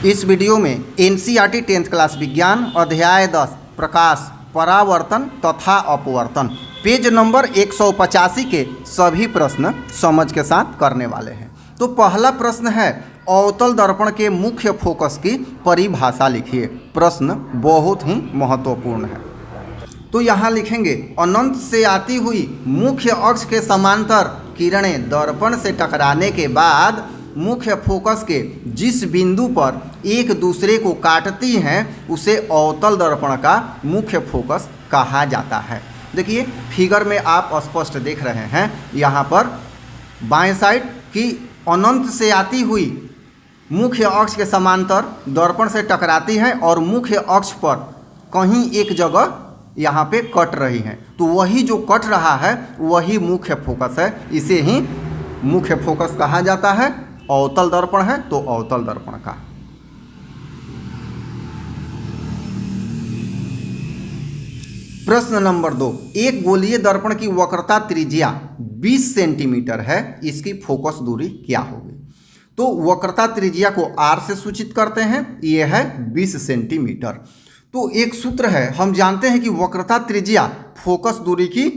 इस वीडियो में NCERT 10th class विज्ञान अध्याय 10 प्रकाश परावर्तन तथा अपवर्तन पेज नंबर 185 के सभी प्रश्न समझ के साथ करने वाले हैं। तो पहला प्रश्न है अवतल दर्पण के मुख्य फोकस की परिभाषा लिखिए। प्रश्न बहुत ही महत्वपूर्ण है। तो यहाँ लिखेंगे अनंत से आती हुई मुख्य अक्ष के समांतर किरणें दर्पण से टकराने के बाद मुख्य फोकस के जिस बिंदु पर एक दूसरे को काटती हैं उसे अवतल दर्पण का मुख्य फोकस कहा जाता है। देखिए फिगर में आप स्पष्ट देख रहे हैं, यहाँ पर बाएं साइड की अनंत से आती हुई मुख्य अक्ष के समांतर दर्पण से टकराती है और मुख्य अक्ष पर कहीं एक जगह यहाँ पे कट रही है, तो वही जो कट रहा है वही मुख्य फोकस है। इसे ही मुख्य फोकस कहा जाता है। अवतल दर्पण है तो अवतल दर्पण का। प्रश्न नंबर 2, एक गोलीय दर्पण की वक्रता त्रिज्या 20 सेंटीमीटर है, इसकी फोकस दूरी क्या होगी? तो वक्रता त्रिज्या को r से सूचित करते हैं, यह है 20 सेंटीमीटर। तो एक सूत्र है, हम जानते हैं कि वक्रता त्रिज्या फोकस दूरी की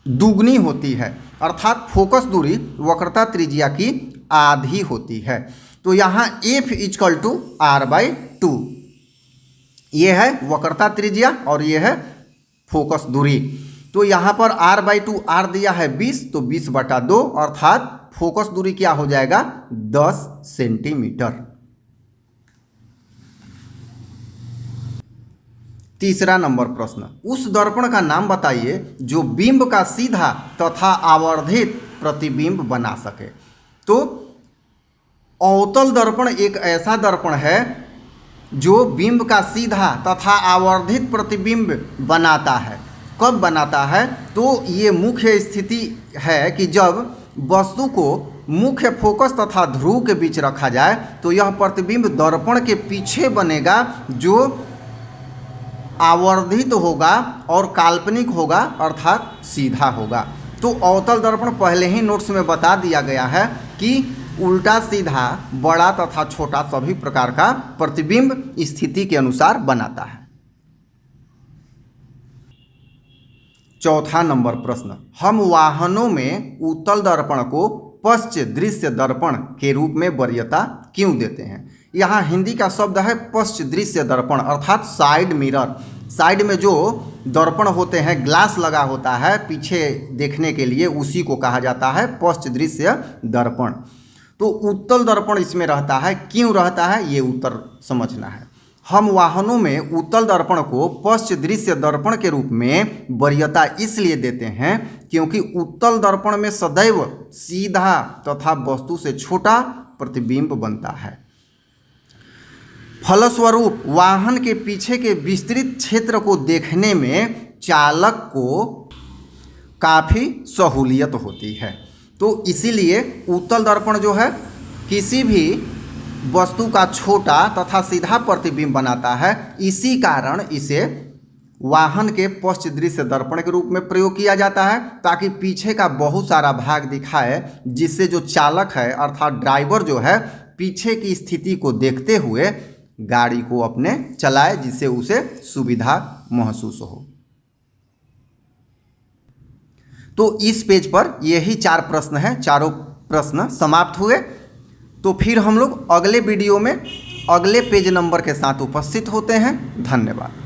दुगनी होती है, अर्थात फोकस दूरी वक्रता त्रिज्या की आधी होती है। तो यहाँ f = r/2 ये है वक्रता त्रिज्या और ये है फोकस दूरी। तो यहाँ पर r/2 r दिया है 20, तो 20/2 अर्थात फोकस दूरी क्या हो जाएगा 10 सेंटीमीटर। तीसरा नंबर प्रश्न, उस दर्पण का नाम बताइए जो बिंब का सीधा तथा आवर्धित प्रतिबिंब बना सके। तो अवतल दर्पण एक ऐसा दर्पण है जो बिंब का सीधा तथा आवर्धित प्रतिबिंब बनाता है। कब बनाता है? तो ये मुख्य स्थिति है कि जब वस्तु को मुख्य फोकस तथा ध्रुव के बीच रखा जाए तो यह प्रतिबिंब दर्पण के पीछे बनेगा जो आवर्धित होगा और काल्पनिक होगा अर्थात सीधा होगा। तो अवतल दर्पण पहले ही नोट्स में बता दिया गया है कि उल्टा सीधा बड़ा तथा छोटा सभी प्रकार का प्रतिबिंब स्थिति के अनुसार बनाता है। चौथा नंबर प्रश्न, हम वाहनों में उत्तल दर्पण को पश्च दृश्य दर्पण के रूप में वरीयता क्यों देते हैं? यहाँ हिंदी का शब्द है पश्च दृश्य दर्पण अर्थात साइड मिरर। साइड में जो दर्पण होते हैं, ग्लास लगा होता है पीछे देखने के लिए, उसी को कहा जाता है पश्च दृश्य दर्पण। तो उत्तल दर्पण इसमें रहता है, क्यों रहता है ये उत्तर समझना है। हम वाहनों में उत्तल दर्पण को पश्च दृश्य दर्पण के रूप में वरीयता इसलिए देते हैं क्योंकि उत्तल दर्पण में सदैव सीधा तथा वस्तु से छोटा प्रतिबिंब बनता है। फलस्वरूप वाहन के पीछे के विस्तृत क्षेत्र को देखने में चालक को काफ़ी सहूलियत होती है। तो इसीलिए उत्तल दर्पण जो है किसी भी वस्तु का छोटा तथा सीधा प्रतिबिंब बनाता है। इसी कारण इसे वाहन के पश्च दृश्य दर्पण के रूप में प्रयोग किया जाता है ताकि पीछे का बहुत सारा भाग दिखाए, जिससे जो चालक है अर्थात ड्राइवर जो है पीछे की स्थिति को देखते हुए गाड़ी को अपने चलाए, जिससे उसे सुविधा महसूस हो। तो इस पेज पर यही 4 प्रश्न हैं, चारों प्रश्न समाप्त हुए। तो फिर हम लोग अगले वीडियो में अगले पेज नंबर के साथ उपस्थित होते हैं। धन्यवाद।